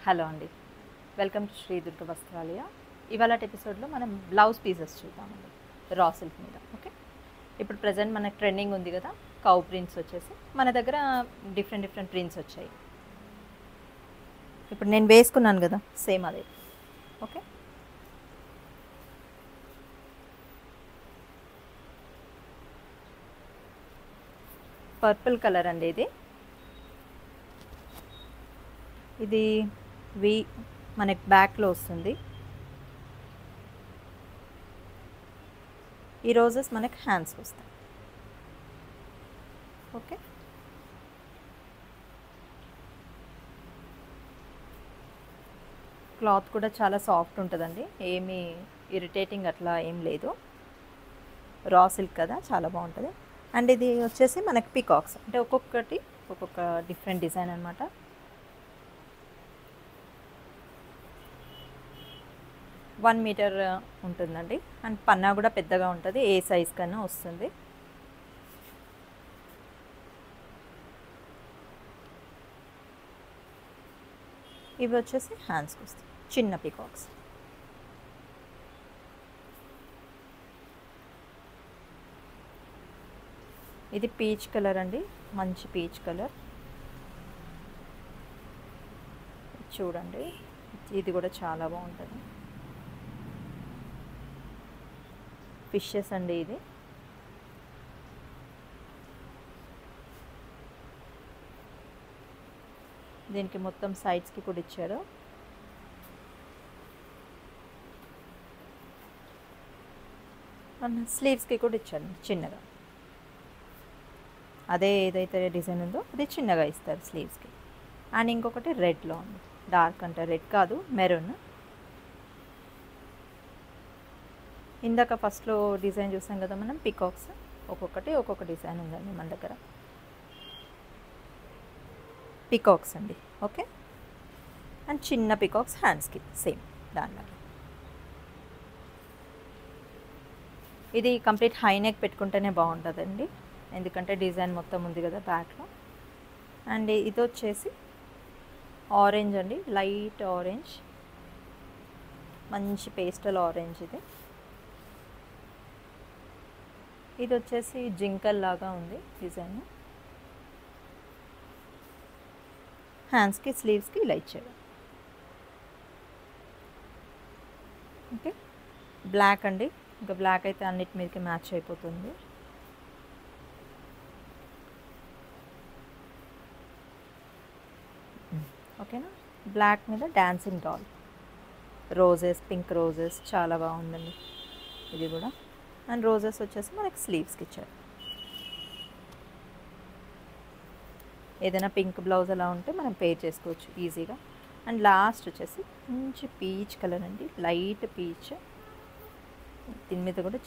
Hello అండి, welcome to Shri Durga వస్త్రాలయ. ఇవాళ ఎపిసోడ్లో మనం బ్లౌజ్ పీసెస్ చూద్దామండి రా సిల్క్ మీద. ఓకే, ఇప్పుడు ప్రజెంట్ మనకు ట్రెండింగ్ ఉంది కదా కౌ ప్రింట్స్ వచ్చేసి, మన దగ్గర డిఫరెంట్ ప్రింట్స్ వచ్చాయి. ఇప్పుడు నేను వేసుకున్నాను కదా సేమ్ అదే. ఓకే, పర్పుల్ కలర్ అండి ఇది వి మనకి బ్యాక్లో వస్తుంది. ఈ రోజెస్ మనకి హ్యాండ్స్ వస్తాయి. ఓకే, క్లాత్ కూడా చాలా సాఫ్ట్ ఉంటుందండి, ఏమీ ఇరిటేటింగ్ అట్లా ఏం లేదు. రా సిల్క్ కదా, చాలా బాగుంటుంది. అండ్ ఇది వచ్చేసి మనకి పీకాక్స్, అంటే ఒక్కొక్కటి ఒక్కొక్క డిఫరెంట్ డిజైన్ అనమాట. వన్ మీటర్ ఉంటుందండి. అండ్ పన్నా కూడా పెద్దగా ఉంటుంది, ఏ సైజ్ కన్నా వస్తుంది. ఇవి వచ్చేసి హ్యాండ్స్కి వస్తాయి, చిన్న పీకాక్స్. ఇది పీచ్ కలర్ అండి, మంచి పీచ్ కలర్. చూడండి, ఇది కూడా చాలా బాగుంటుంది. ఫిషెస్ అండి ఇది. దీనికి మొత్తం సైడ్స్కి కూడా ఇచ్చారు. స్లీవ్స్కి కూడా ఇచ్చారు చిన్నగా. అదే ఏదైతే డిజైన్ ఉందో అది చిన్నగా ఇస్తారు స్లీవ్స్కి. అండ్ ఇంకొకటి రెడ్లో ఉంది, డార్క్ అంటే రెడ్ కాదు, మెరూన్. ఇందాక ఫస్ట్లో డిజైన్ చూసాం కదా మనం, పికాక్స్. ఒక్కొక్కటి ఒక్కొక్క డిజైన్ ఉందండి మన దగ్గర. పికాక్స్ అండి. ఓకే, అండ్ చిన్న పికాక్స్ హ్యాండ్స్కి సేమ్ దానిలో. ఇది కంప్లీట్ హై నెక్ పెట్టుకుంటేనే బాగుంటుందండి, ఎందుకంటే డిజైన్ మొత్తం ఉంది కదా బ్యాక్లో. అండ్ ఇది వచ్చేసి ఆరెంజ్ అండి, లైట్ ఆరెంజ్, మంచి పేస్టల్ ఆరెంజ్. ఇది వచ్చేసి జింకల్ లాగా ఉంది డిజైన్. హ్యాండ్స్కి స్లీవ్స్కి ఇలా ఇచ్చారు. ఓకే, బ్లాక్ అండి, ఇంకా బ్లాక్ అయితే అన్నిటి మీదకి మ్యాచ్ అయిపోతుంది. ఓకేనా, బ్లాక్ మీద dancing doll, roses, pink roses, చాలా బాగుందండి ఇది కూడా. అండ్ రోజెస్ వచ్చేసి మనకి స్లీవ్స్కి ఇచ్చారు. ఏదైనా పింక్ బ్లౌజ్ అలా ఉంటే మనం పేర్ చేసుకోవచ్చు ఈజీగా. అండ్ లాస్ట్ వచ్చేసి మంచి పీచ్ కలర్ అండి, లైట్ పీచ్. దీని మీద కూడా